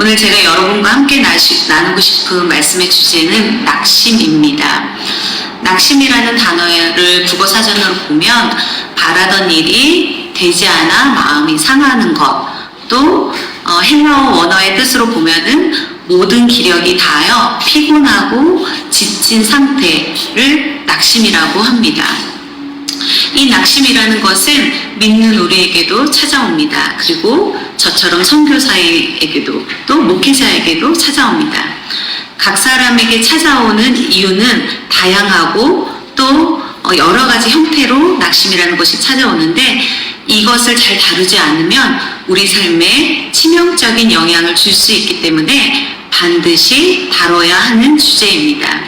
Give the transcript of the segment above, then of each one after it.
오늘 제가 여러분과 함께 나누고 싶은 말씀의 주제는 낙심입니다. 낙심이라는 단어를 국어사전으로 보면 바라던 일이 되지 않아 마음이 상하는 것, 또 헬라어 원어의 뜻으로 보면은 모든 기력이 다하여 피곤하고 지친 상태를 낙심이라고 합니다. 이 낙심이라는 것은 믿는 우리에게도 찾아옵니다. 그리고 저처럼 선교사에게도 또 목회자에게도 찾아옵니다. 각 사람에게 찾아오는 이유는 다양하고 또 여러 가지 형태로 낙심이라는 것이 찾아오는데 이것을 잘 다루지 않으면 우리 삶에 치명적인 영향을 줄 수 있기 때문에 반드시 다뤄야 하는 주제입니다.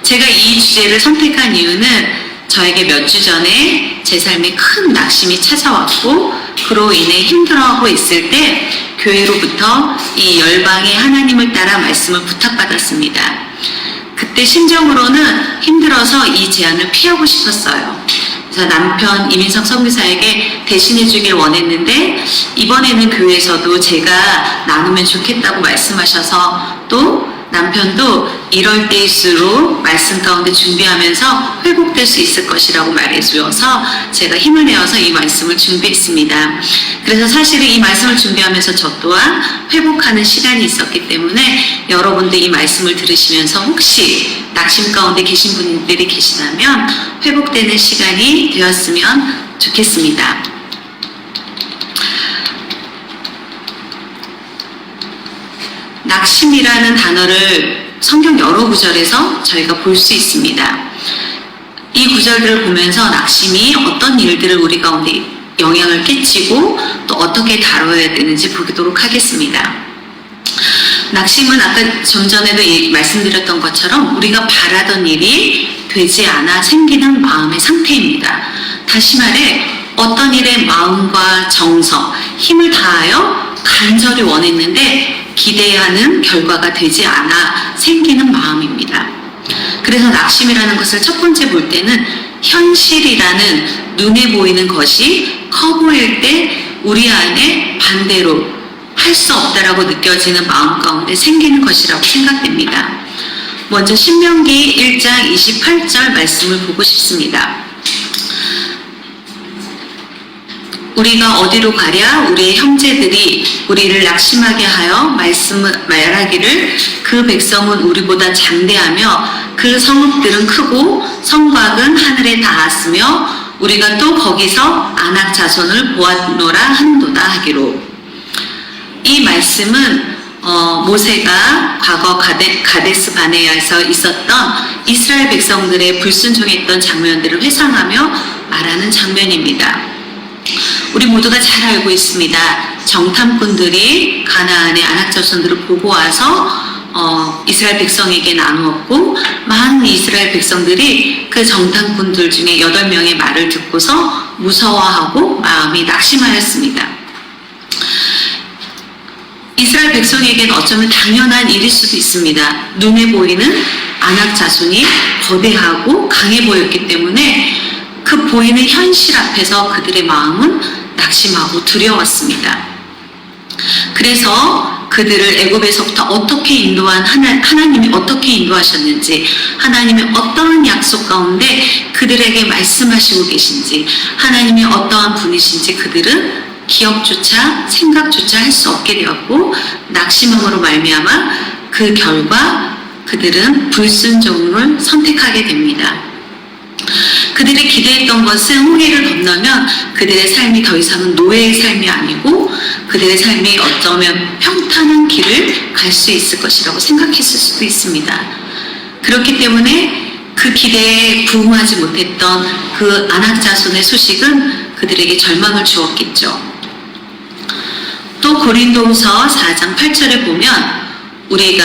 제가 이 주제를 선택한 이유는 저에게 몇 주 전에 제 삶에 큰 낙심이 찾아왔고 그로 인해 힘들어하고 있을 때 교회로부터 이 열방의 하나님을 따라 말씀을 부탁받았습니다. 그때 심정으로는 힘들어서 이 제안을 피하고 싶었어요. 그래서 남편 이민석 선교사에게 대신해 주길 원했는데 이번에는 교회에서도 제가 나누면 좋겠다고 말씀하셔서 또 남편도 이럴 때일수록 말씀 가운데 준비하면서 회복될 수 있을 것이라고 말해주어서 제가 힘을 내어서 이 말씀을 준비했습니다. 그래서 사실은 이 말씀을 준비하면서 저 또한 회복하는 시간이 있었기 때문에 여러분들 이 말씀을 들으시면서 혹시 낙심 가운데 계신 분들이 계시다면 회복되는 시간이 되었으면 좋겠습니다. 낙심이라는 단어를 성경 여러 구절에서 저희가 볼 수 있습니다. 이 구절들을 보면서 낙심이 어떤 일들을 우리 가운데 영향을 끼치고 또 어떻게 다뤄야 되는지 보도록 하겠습니다. 낙심은 아까 좀 전에도 말씀드렸던 것처럼 우리가 바라던 일이 되지 않아 생기는 마음의 상태입니다. 다시 말해 어떤 일에 마음과 정성, 힘을 다하여 간절히 원했는데 기대하는 결과가 되지 않아 생기는 마음입니다. 그래서 낙심이라는 것을 첫 번째 볼 때는 현실이라는 눈에 보이는 것이 커 보일 때 우리 안에 반대로 할 수 없다라고 느껴지는 마음 가운데 생기는 것이라고 생각됩니다. 먼저 신명기 1장 28절 말씀을 보고 싶습니다. 우리가 어디로 가랴 우리의 형제들이 우리를 낙심하게 하여 말하기를 그 백성은 우리보다 장대하며 그 성읍들은 크고 성곽은 하늘에 닿았으며 우리가 또 거기서 아낙 자손을 보았노라 한도다 하기로. 이 말씀은 모세가 과거 가데스 바네아에서 있었던 이스라엘 백성들의 불순종했던 장면들을 회상하며 말하는 장면입니다. 우리 모두가 잘 알고 있습니다. 정탐꾼들이 가나안의 아낙 자손들을 보고 와서 이스라엘 백성에게 나누었고 많은 이스라엘 백성들이 그 정탐꾼들 중에 8명의 말을 듣고서 무서워하고 마음이 낙심하였습니다. 이스라엘 백성에게는 어쩌면 당연한 일일 수도 있습니다. 눈에 보이는 아낙 자손이 거대하고 강해 보였기 때문에 그 보이는 현실 앞에서 그들의 마음은 낙심하고 두려웠습니다. 그래서 그들을 애굽에서부터 어떻게 인도한 하나님이 어떻게 인도하셨는지, 하나님이 어떠한 약속 가운데 그들에게 말씀하시고 계신지, 하나님이 어떠한 분이신지 그들은 기억조차 생각조차 할 수 없게 되었고 낙심함으로 말미암아 그 결과 그들은 불순종을 선택하게 됩니다. 그들이 기대했던 것은 홍해를 건너면 그들의 삶이 더 이상은 노예의 삶이 아니고 그들의 삶이 어쩌면 평탄한 길을 갈 수 있을 것이라고 생각했을 수도 있습니다. 그렇기 때문에 그 기대에 부응하지 못했던 그 아낙 자손의 소식은 그들에게 절망을 주었겠죠. 또 고린도후서 4장 8절에 보면 우리가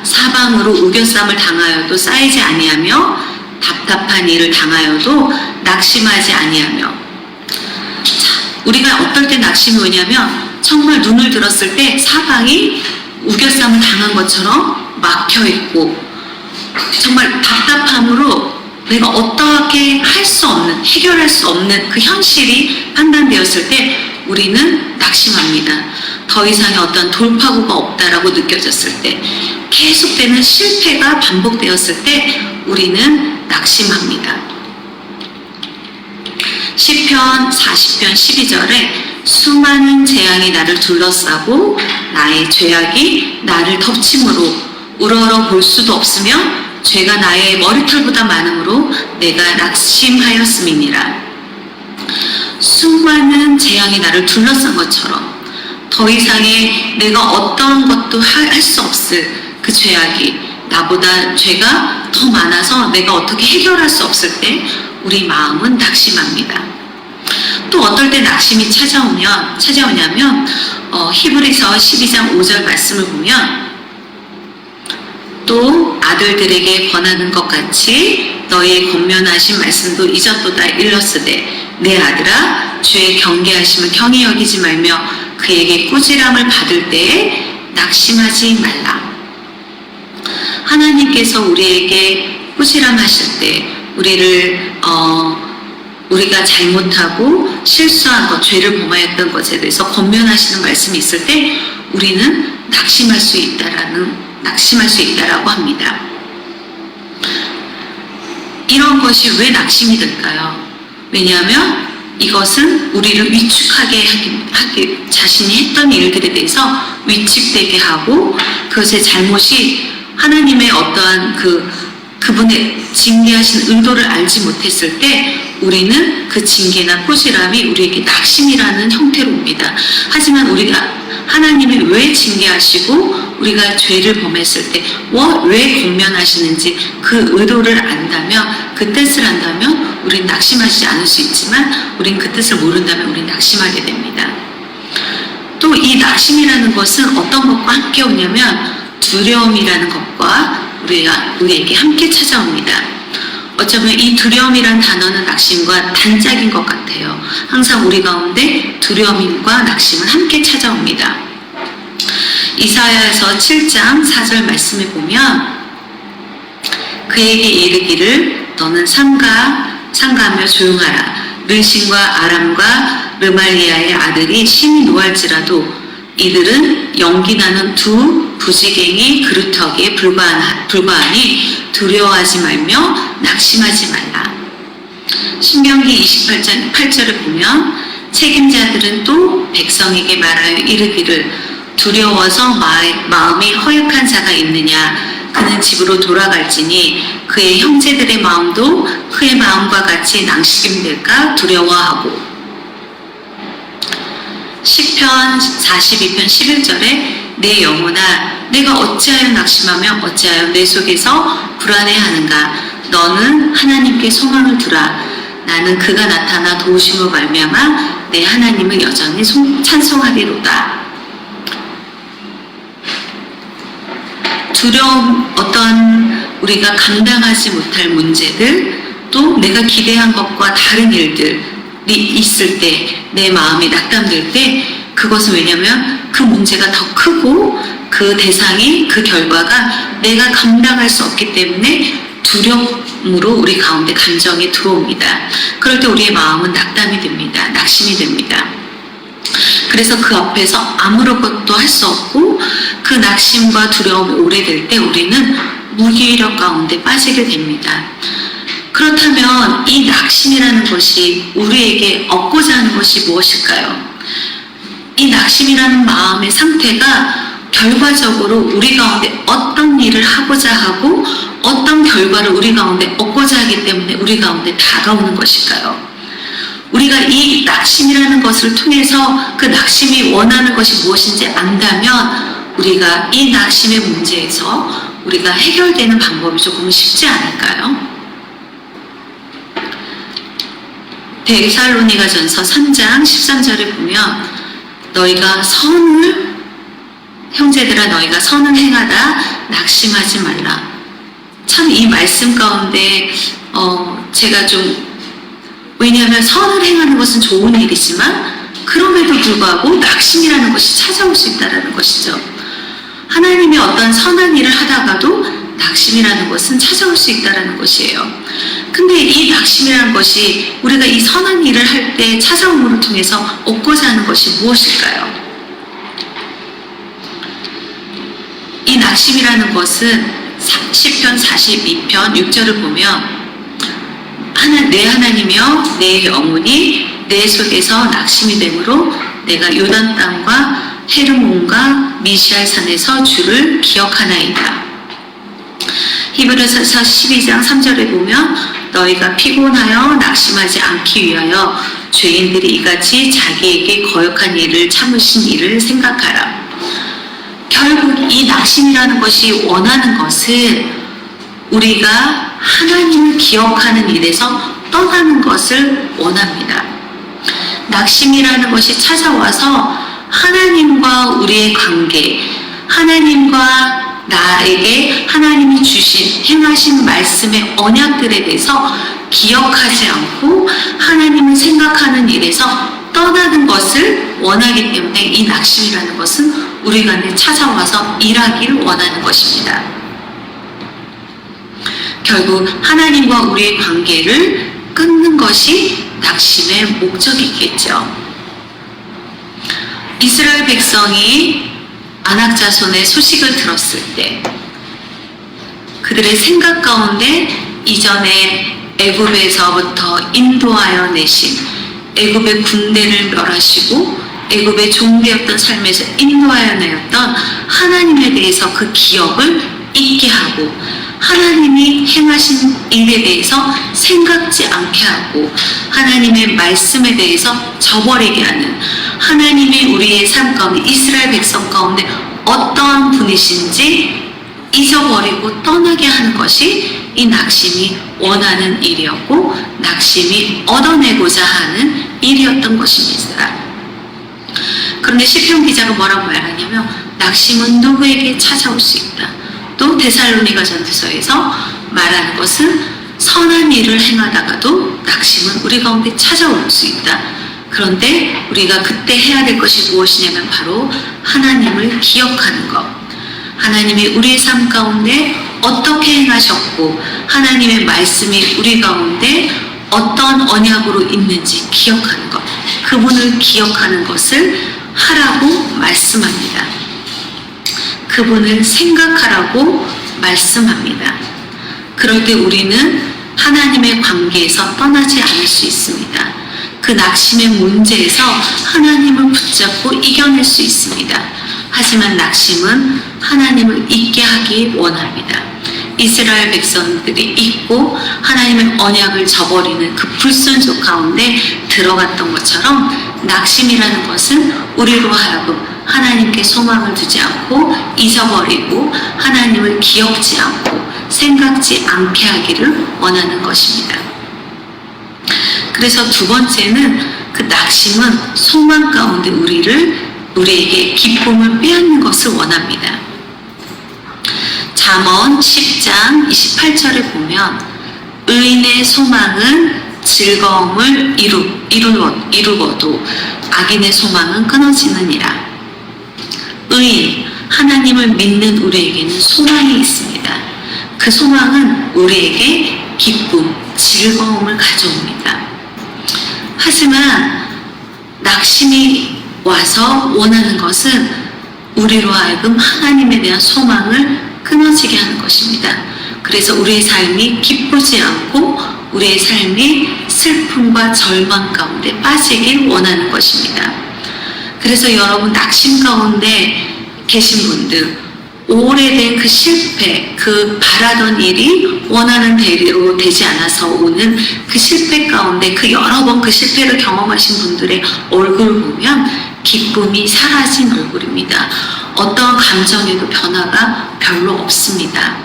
사방으로 우겨쌈을 당하여도 쌓이지 아니하며 답답한 일을 당하여도 낙심하지 아니하며. 자, 우리가 어떨 때 낙심이 오냐면 정말 눈을 들었을 때 사방이 우겨쌈을 당한 것처럼 막혀있고 정말 답답함으로 내가 어떻게 할 수 없는, 해결할 수 없는 그 현실이 판단되었을 때 우리는 낙심합니다. 더 이상의 어떤 돌파구가 없다라고 느껴졌을 때, 계속되는 실패가 반복되었을 때 우리는 낙심합니다. 시편 40편 12절에 수많은 재앙이 나를 둘러싸고 나의 죄악이 나를 덮침으로 우러러 볼 수도 없으며 죄가 나의 머리털보다 많으므로 내가 낙심하였음이니라. 수많은 재앙이 나를 둘러싼 것처럼 더 이상의 내가 어떤 것도 할 수 없을 그 죄악이, 나보다 죄가 더 많아서 내가 어떻게 해결할 수 없을 때 우리 마음은 낙심합니다. 또 어떨 때 낙심이 찾아오냐면 히브리서 12장 5절 말씀을 보면, 또 아들들에게 권하는 것 같이 너희의 권면하신 말씀도 잊었도다 일렀으되 내 아들아 주의 경계하심을 경히 여기지 말며 그에게 꾸지람을 받을 때에 낙심하지 말라. 하나님께서 우리에게 꾸지람하실 때 우리가 잘못하고 실수한 것, 죄를 범하였던 것에 대해서 권면하시는 말씀이 있을 때 우리는 낙심할 수 있다라고 합니다. 이런 것이 왜 낙심이 될까요? 왜냐하면 이것은 우리를 위축하게 하기 자신이 했던 일들에 대해서 위축되게 하고, 그것의 잘못이 하나님의 어떠한 그분의 징계하신 의도를 알지 못했을 때 우리는 그 징계나 꾸지람이 우리에게 낙심이라는 형태로 옵니다. 하지만 우리가 하나님이 왜 징계하시고 우리가 죄를 범했을 때 왜 권면하시는지 그 의도를 안다면, 그 뜻을 안다면 우린 낙심하지 않을 수 있지만, 우린 그 뜻을 모른다면 우린 낙심하게 됩니다. 또 이 낙심이라는 것은 어떤 것과 함께 오냐면 두려움이라는 것과 우리에게 함께 찾아옵니다. 어쩌면 이 두려움이란 단어는 낙심과 단짝인 것 같아요. 항상 우리 가운데 두려움과 낙심은 함께 찾아옵니다. 이사야에서 7장 4절 말씀에 보면 그에게 이르기를 너는 삼가하며 조용하라. 르신과 아람과 르말리아의 아들이 심히 노할지라도 이들은 연기나는 두 부지갱이 그루터기에 불과하니 두려워하지 말며 낙심하지 말라. 신명기 28장 8절을 보면 책임자들은 또 백성에게 말하여 이르기를 두려워서 마음이 허약한 자가 있느냐. 그는 집으로 돌아갈지니 그의 형제들의 마음도 그의 마음과 같이 낭심될까 두려워하고. 시편 42편 11절에 내 영혼아 내가 어찌하여 낙심하며 어찌하여 내 속에서 불안해하는가. 너는 하나님께 소망을 두라. 나는 그가 나타나 도우심으로 말미암아 내 하나님을 여전히 찬송하리로다. 두려움, 어떤 우리가 감당하지 못할 문제들, 또 내가 기대한 것과 다른 일들이 있을 때, 내 마음이 낙담될 때, 그것은 왜냐면 그 문제가 더 크고 그 대상이, 그 결과가 내가 감당할 수 없기 때문에 두려움으로 우리 가운데 감정이 들어옵니다. 그럴 때 우리의 마음은 낙담이 됩니다. 낙심이 됩니다. 그래서 그 앞에서 아무런 것도 할 수 없고 그 낙심과 두려움이 오래될 때 우리는 무기력 가운데 빠지게 됩니다. 그렇다면 이 낙심이라는 것이 우리에게 얻고자 하는 것이 무엇일까요? 이 낙심이라는 마음의 상태가 결과적으로 우리 가운데 어떤 일을 하고자 하고 어떤 결과를 우리 가운데 얻고자 하기 때문에 우리 가운데 다가오는 것일까요? 우리가 이 낙심이라는 것을 통해서 그 낙심이 원하는 것이 무엇인지 안다면 우리가 이 낙심의 문제에서 우리가 해결되는 방법이 조금 쉽지 않을까요? 데살로니가전서 3장 13절에 보면 너희가 형제들아 너희가 선을 행하다 낙심하지 말라. 참 이 말씀 가운데 제가 좀, 왜냐하면 선을 행하는 것은 좋은 일이지만 그럼에도 불구하고 낙심이라는 것이 찾아올 수 있다는 것이죠. 하나님의 어떤 선한 일을 하다가도 낙심이라는 것은 찾아올 수 있다는 것이에요. 근데 이 낙심이라는 것이 우리가 이 선한 일을 할 때 찾아옴을 통해서 얻고자 하는 것이 무엇일까요? 낙심이라는 것은 시편 42편 6절을 보면 내 하나님이여 내 영혼이 내 속에서 낙심이 되므로 내가 요단 땅과 헤르몬과 미시알 산에서 주를 기억하나이다. 히브리서 12장 3절에 보면 너희가 피곤하여 낙심하지 않기 위하여 죄인들이 이같이 자기에게 거역한 일을 참으신 일을 생각하라. 결국 이 낙심이라는 것이 원하는 것은 우리가 하나님을 기억하는 일에서 떠나는 것을 원합니다. 낙심이라는 것이 찾아와서 하나님과 우리의 관계, 하나님과 나에게 하나님이 주신 행하신 말씀의 언약들에 대해서 기억하지 않고 하나님을 생각하는 일에서 떠나는 것을 원하기 때문에 이 낙심이라는 것은 우리 간에 찾아와서 일하기를 원하는 것입니다. 결국 하나님과 우리의 관계를 끊는 것이 낙심의 목적이겠죠. 이스라엘 백성이 아낙 자손의 소식을 들었을 때 그들의 생각 가운데 이전에 애굽에서부터 인도하여 내신 애굽의 군대를 멸하시고 애굽의 종되었던 삶에서 인도하여 내었던 하나님에 대해서 그 기억을 잊게 하고 하나님이 행하신 일에 대해서 생각지 않게 하고 하나님의 말씀에 대해서 저버리게 하는 하나님이 우리의 삶 가운데 이스라엘 백성 가운데 어떠한 분이신지 잊어버리고 떠나게 하는 것이 이 낙심이 원하는 일이었고 낙심이 얻어내고자 하는 일이었던 것입니다. 그런데 시편 기자가 뭐라고 말하냐면 낙심은 누구에게 찾아올 수 있다. 또 데살로니가 전서에서 말하는 것은 선한 일을 행하다가도 낙심은 우리 가운데 찾아올 수 있다. 그런데 우리가 그때 해야 될 것이 무엇이냐면 바로 하나님을 기억하는 것. 하나님이 우리의 삶 가운데 어떻게 행하셨고 하나님의 말씀이 우리 가운데 어떤 언약으로 있는지 기억하는 것. 그분을 기억하는 것을 하라고 말씀합니다. 그분을 생각하라고 말씀합니다. 그럴 때 우리는 하나님의 관계에서 떠나지 않을 수 있습니다. 그 낙심의 문제에서 하나님을 붙잡고 이겨낼 수 있습니다. 하지만 낙심은 하나님을 잊게 하기 원합니다. 이스라엘 백성들이 잊고 하나님의 언약을 저버리는 그 불순종 가운데 들어갔던 것처럼 낙심이라는 것은 우리로 하여금 하나님께 소망을 두지 않고 잊어버리고 하나님을 기억지 않고 생각지 않게 하기를 원하는 것입니다. 그래서 두 번째는 그 낙심은 소망 가운데 우리에게 기쁨을 빼앗는 것을 원합니다. 잠언 10장 28절에 보면 의인의 소망은 즐거움을 이루어도 악인의 소망은 끊어지느니라. 의인, 하나님을 믿는 우리에게는 소망이 있습니다. 그 소망은 우리에게 기쁨, 즐거움을 가져옵니다. 하지만 낙심이 와서 원하는 것은 우리로 하여금 하나님에 대한 소망을 끊어지게 하는 것입니다. 그래서 우리의 삶이 기쁘지 않고 우리의 삶이 슬픔과 절망 가운데 빠지길 원하는 것입니다. 그래서 여러분 낙심 가운데 계신 분들 오래된 그 실패, 그 바라던 일이 원하는 대로 되지 않아서 오는 그 실패 가운데 그 여러 번 그 실패를 경험하신 분들의 얼굴을 보면 기쁨이 사라진 얼굴입니다. 어떤 감정에도 변화가 별로 없습니다.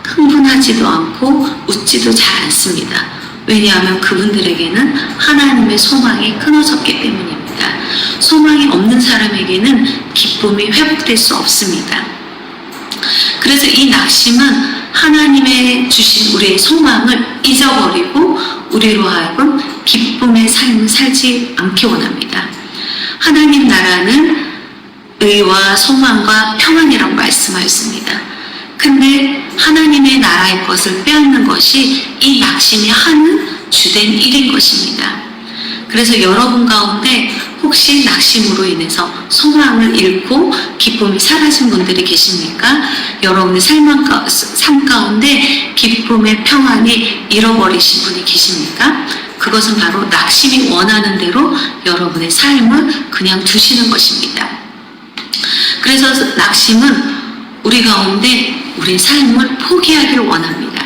흥분하지도 않고 웃지도 잘 않습니다. 왜냐하면 그분들에게는 하나님의 소망이 끊어졌기 때문입니다. 소망이 없는 사람에게는 기쁨이 회복될 수 없습니다. 그래서 이 낙심은 하나님의 주신 우리의 소망을 잊어버리고 우리로 하여금 기쁨의 삶을 살지 않게 원합니다. 하나님 나라는 의와 소망과 평안이라고 말씀하였습니다. 근데 하나님의 나라의 것을 빼앗는 것이 이 낙심이 하는 주된 일인 것입니다. 그래서 여러분 가운데 혹시 낙심으로 인해서 소망을 잃고 기쁨이 사라진 분들이 계십니까? 여러분의 삶 가운데 기쁨의 평안이 잃어버리신 분이 계십니까? 그것은 바로 낙심이 원하는 대로 여러분의 삶을 그냥 두시는 것입니다. 그래서 낙심은 우리 가운데 우리의 삶을 포기하기를 원합니다.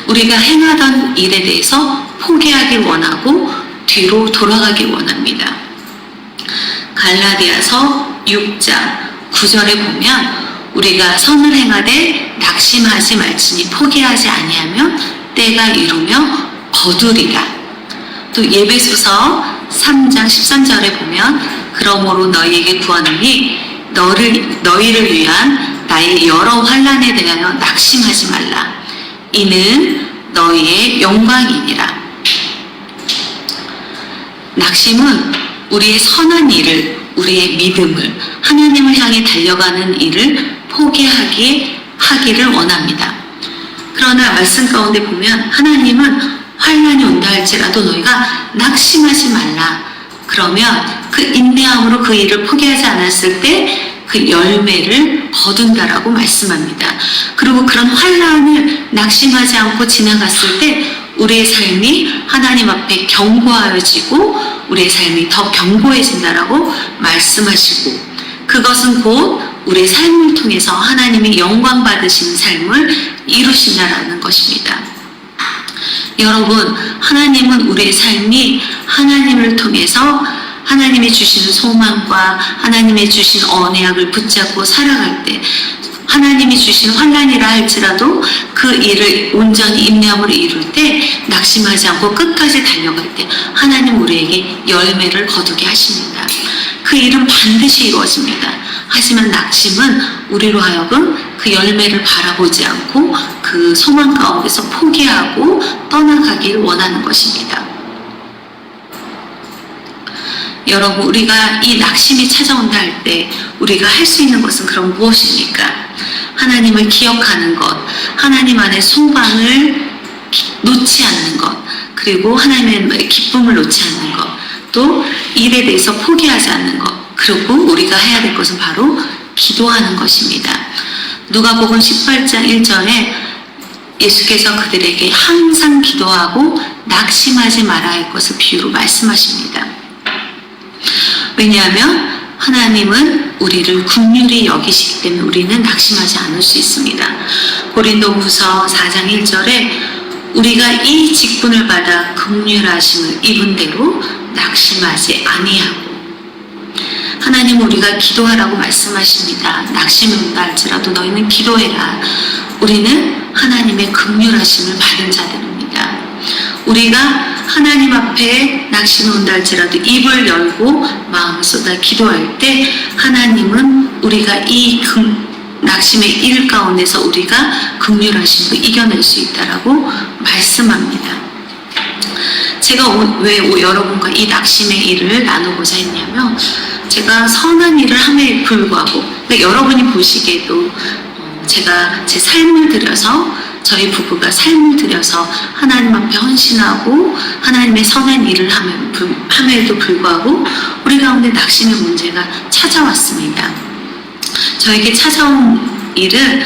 우리가 행하던 일에 대해서 포기하길 원하고 뒤로 돌아가길 원합니다. 갈라디아서 6장 9절에 보면 우리가 선을 행하되 낙심하지 말지니 포기하지 아니하면 때가 이루며 거두리라. 또 예배소서 3장 13절에 보면 그러므로 너희에게 구하노니 너희를 위한 나의 여러 환난에 대하여 낙심하지 말라. 이는 너희의 영광이니라. 낙심은 우리의 선한 일을, 우리의 믿음을, 하나님을 향해 달려가는 일을 포기하기를 원합니다. 그러나 말씀 가운데 보면 하나님은 환난이 온다 할지라도 너희가 낙심하지 말라. 그러면 그 인내함으로 그 일을 포기하지 않았을 때 그 열매를 거둔다라고 말씀합니다. 그리고 그런 환난을 낙심하지 않고 지나갔을 때 우리의 삶이 하나님 앞에 견고하여지고 우리의 삶이 더 견고해진다라고 말씀하시고, 그것은 곧 우리의 삶을 통해서 하나님이 영광 받으시는 삶을 이루신다라는 것입니다. 여러분, 하나님은 우리의 삶이 하나님을 통해서 하나님이 주시는 소망과 하나님이 주신 언약을 붙잡고 살아갈 때, 하나님이 주신 환난이라 할지라도 그 일을 온전히 인내함으로 이룰 때, 낙심하지 않고 끝까지 달려갈 때 하나님 우리에게 열매를 거두게 하십니다. 그 일은 반드시 이루어집니다. 하지만 낙심은 우리로 하여금 그 열매를 바라보지 않고 그 소망 가운데서 포기하고 떠나가길 원하는 것입니다. 여러분, 우리가 이 낙심이 찾아온다 할 때 우리가 할 수 있는 것은 그럼 무엇입니까? 하나님을 기억하는 것, 하나님 안에 소망을 놓지 않는 것, 그리고 하나님의 기쁨을 놓지 않는 것, 또 일에 대해서 포기하지 않는 것, 그리고 우리가 해야 될 것은 바로 기도하는 것입니다. 누가복음 18장 1절에 예수께서 그들에게 항상 기도하고 낙심하지 말아야 할 것을 비유로 말씀하십니다. 왜냐하면 하나님은 우리를 긍휼히 여기시기 때문에 우리는 낙심하지 않을 수 있습니다. 고린도후서 4장 1절에 우리가 이 직분을 받아 긍휼하심을 입은 대로 낙심하지 아니하고, 하나님은 우리가 기도하라고 말씀하십니다. 낙심이 온다 할지라도 너희는 기도해라. 우리는 하나님의 긍휼하심을 받은 자들입니다. 우리가 하나님 앞에 낙심이 온다 할지라도 입을 열고 마음을 쏟아 기도할 때 하나님은 우리가 이 낙심의 일 가운데서 우리가 긍휼하심으로 이겨낼 수 있다라고 말씀합니다. 제가 왜 여러분과 이 낙심의 일을 나누고자 했냐면, 제가 선한 일을 함에 불구하고, 여러분이 보시기에도 제가 제 삶을 들여서, 저희 부부가 삶을 들여서 하나님 앞에 헌신하고 하나님의 선한 일을 함에도 불구하고 우리 가운데 낙심의 문제가 찾아왔습니다. 저에게 찾아온 일은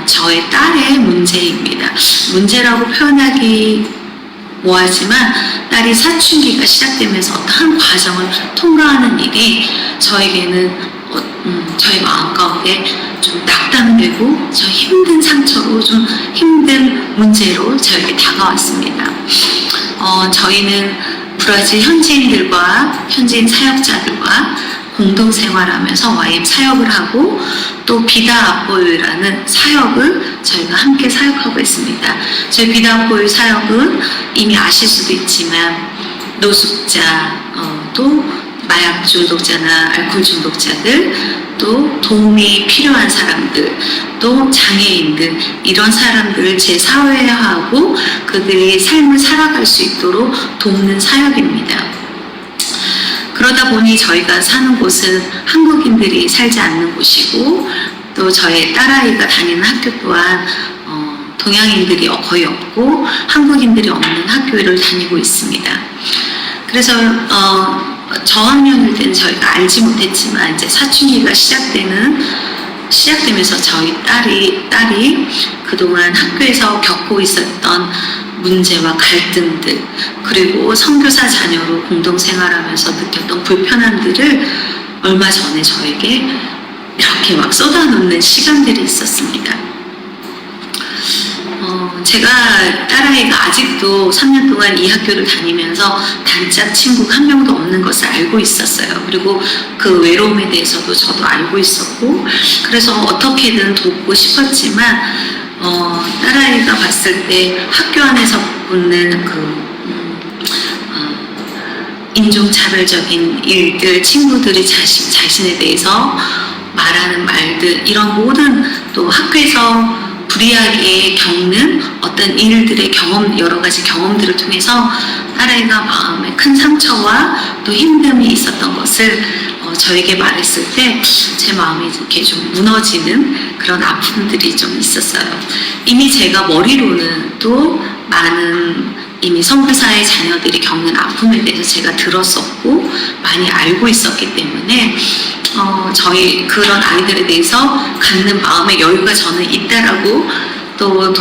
저의 딸의 문제입니다. 문제라고 표현하기 뭐하지만 딸이 사춘기가 시작되면서 어떤 과정을 통과하는 일이 저에게는 저희 마음 가운데 좀 낙담되고 저 힘든 상처로 좀 힘든 문제로 저에게 다가왔습니다. 저희는 브라질 현지인들과 현지인 사역자들과 공동생활하면서 YM 사역을 하고 또 비다 아포유라는 사역을 저희가 함께 사역하고 있습니다. 저희 비다 아포유 사역은 이미 아실 수도 있지만 노숙자, 또 마약 중독자나 알코올 중독자들, 또 도움이 필요한 사람들, 또 장애인들, 이런 사람들을 재사회화하고 그들이 삶을 살아갈 수 있도록 돕는 사역입니다. 그러다 보니 저희가 사는 곳은 한국인들이 살지 않는 곳이고, 또 저의 딸아이가 다니는 학교 또한 동양인들이 거의 없고 한국인들이 없는 학교를 다니고 있습니다. 그래서 저학년일 때는 저희가 알지 못했지만 이제 사춘기가 시작되면서 저희 딸이 그동안 학교에서 겪고 있었던 문제와 갈등들, 그리고 선교사 자녀로 공동생활하면서 느꼈던 불편함들을 얼마 전에 저에게 이렇게 막 쏟아놓는 시간들이 있었습니다. 제가 딸아이가 아직도 3년 동안 이 학교를 다니면서 단짝 친구가 한 명도 없는 것을 알고 있었어요. 그리고 그 외로움에 대해서도 저도 알고 있었고, 그래서 어떻게든 돕고 싶었지만 딸아이가 봤을 때 학교 안에서 붙는 인종차별적인 일들, 친구들이 자신에 대해서 말하는 말들, 이런 모든 또 학교에서 불이하게 겪는 어떤 일들의 여러 가지 경험들을 통해서 딸아이가 마음에 큰 상처와 또 힘듦이 있었던 것을 저에게 말했을 때 제 마음이 이렇게 좀 무너지는 그런 아픔들이 좀 있었어요. 이미 제가 머리로는 또 많은 이미 선교사의 자녀들이 겪는 아픔에 대해서 제가 들었었고 많이 알고 있었기 때문에 저희 그런 아이들에 대해서 갖는 마음의 여유가 저는 있다라고 또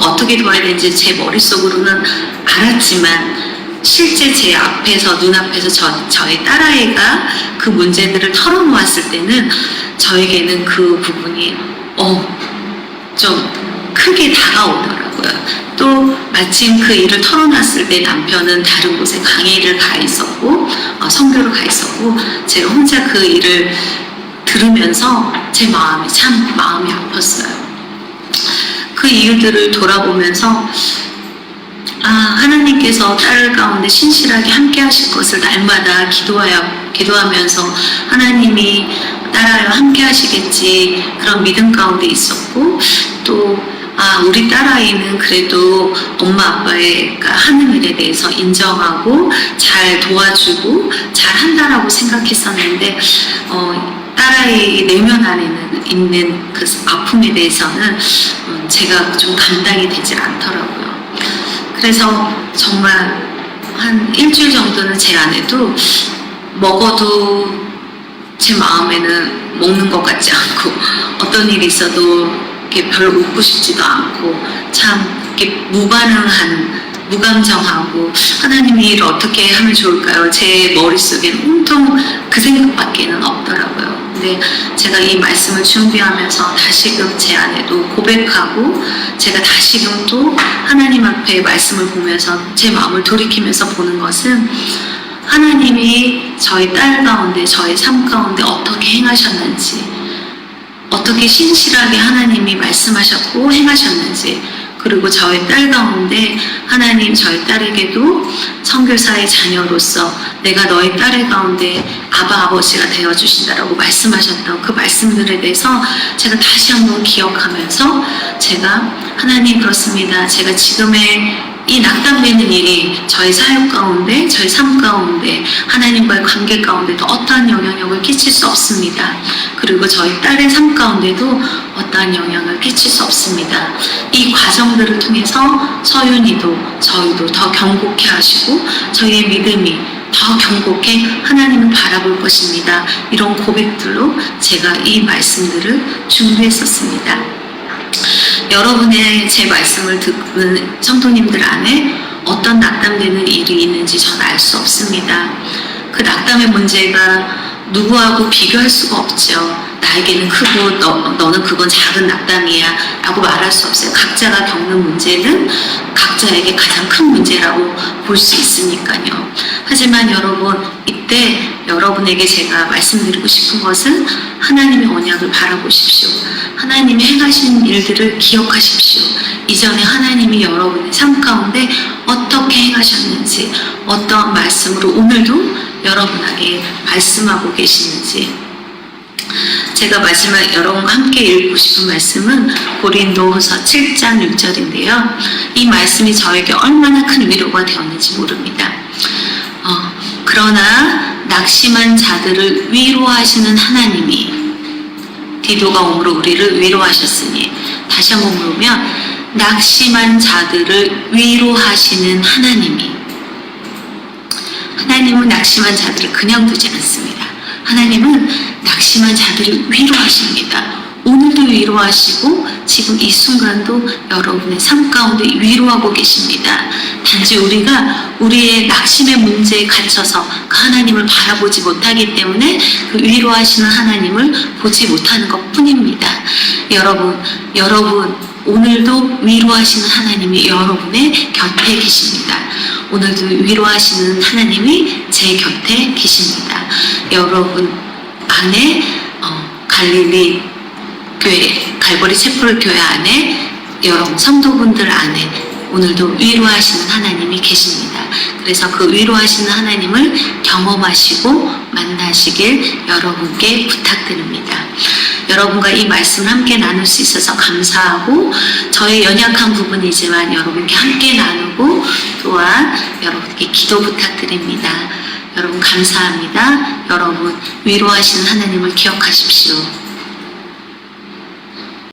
어떻게 도와야 되는지 제 머릿속으로는 알았지만 실제 제 앞에서 눈앞에서 저의 딸아이가 그 문제들을 털어놓았을 때는 저에게는 그 부분이 좀 크게 다가오더라고요. 또 마침 그 일을 털어놨을 때 남편은 다른 곳에 강의를 가 있었고 선교를 가 있었고 제가 혼자 그 일을 들으면서 제 마음이 아팠어요. 그 일들을 돌아보면서 하나님께서 딸 가운데 신실하게 함께 하실 것을 날마다 기도하면서 하나님이 딸아이와 함께 하시겠지 그런 믿음 가운데 있었고, 또 우리 딸아이는 그래도 엄마 아빠가 하는 일에 대해서 인정하고 잘 도와주고 잘 한다라고 생각했었는데 딸아이 내면 안에는 있는 그 아픔에 대해서는 제가 좀 감당이 되질 않더라고요. 그래서 정말 한 일주일 정도는 제 아내도 먹어도 제 마음에는 먹는 것 같지 않고 어떤 일이 있어도 이렇게 별로 웃고 싶지도 않고 참 이렇게 무감정하고 하나님 이 일을 어떻게 하면 좋을까요? 제 머릿속에는 온통 그 생각밖에는 없더라고요. 근데 제가 이 말씀을 준비하면서 다시금 제 아내도 고백하고 제가 다시금 또 하나님 앞에 말씀을 보면서 제 마음을 돌이키면서 보는 것은 하나님이 저희 딸 가운데 저희 삶 가운데 어떻게 행하셨는지, 어떻게 신실하게 하나님이 말씀하셨고 행하셨는지, 그리고 저희 딸 가운데 하나님 저희 딸에게도 선교사의 자녀로서 내가 너희 딸의 가운데 아버지가 되어주신다라고 말씀하셨던 그 말씀들에 대해서 제가 다시 한번 기억하면서 제가 하나님 그렇습니다. 제가 지금의 이 낙담되는 일이 저희 사역 가운데, 저희 삶 가운데, 하나님과의 관계 가운데도 어떠한 영향력을 끼칠 수 없습니다. 그리고 저희 딸의 삶 가운데도 어떠한 영향을 끼칠 수 없습니다. 이 과정들을 통해서 서윤이도 저희도 더 경고케 하시고 저희의 믿음이 더 경고케 하나님을 바라볼 것입니다. 이런 고백들로 제가 이 말씀들을 준비했었습니다. 여러분의 제 말씀을 듣는 성도님들 안에 어떤 낙담되는 일이 있는지 저는 알 수 없습니다. 그 낙담의 문제가 누구하고 비교할 수가 없죠. 나에게는 크고 너는 그건 작은 낙담이야 라고 말할 수 없어요. 각자가 겪는 문제는 각자에게 가장 큰 문제라고 볼 수 있으니까요. 하지만 여러분, 이때 여러분에게 제가 말씀드리고 싶은 것은 하나님의 언약을 바라보십시오. 하나님이 행하신 일들을 기억하십시오. 이전에 하나님이 여러분의 삶 가운데 어떻게 행하셨는지, 어떤 말씀으로 오늘도 여러분에게 말씀하고 계시는지. 제가 마지막 여러분과 함께 읽고 싶은 말씀은 고린도후서 7장 6절인데요. 이 말씀이 저에게 얼마나 큰 위로가 되었는지 모릅니다. 그러나 낙심한 자들을 위로하시는 하나님이 디도가 옴으로 우리를 위로하셨으니, 다시 한번 물으면 낙심한 자들을 위로하시는 하나님이 하나님은 낙심한 자들을 그냥 두지 않습니다. 하나님은 낙심한 자들을 위로하십니다. 오늘도 위로하시고 지금 이 순간도 여러분의 삶 가운데 위로하고 계십니다. 단지 우리가 우리의 낙심의 문제에 갇혀서 그 하나님을 바라보지 못하기 때문에 그 위로하시는 하나님을 보지 못하는 것 뿐입니다. 여러분 오늘도 위로하시는 하나님이 여러분의 곁에 계십니다. 오늘도 위로하시는 하나님이 제 곁에 계십니다. 여러분 안에 갈릴리 교회, 갈보리 채플 교회 안에 여러분 성도분들 안에 오늘도 위로하시는 하나님이 계십니다. 그래서 그 위로하시는 하나님을 경험하시고 만나시길 여러분께 부탁드립니다. 여러분과 이 말씀을 함께 나눌 수 있어서 감사하고 저의 연약한 부분이지만 여러분께 함께 나누고 또한 여러분께 기도 부탁드립니다. 여러분 감사합니다. 여러분 위로하시는 하나님을 기억하십시오.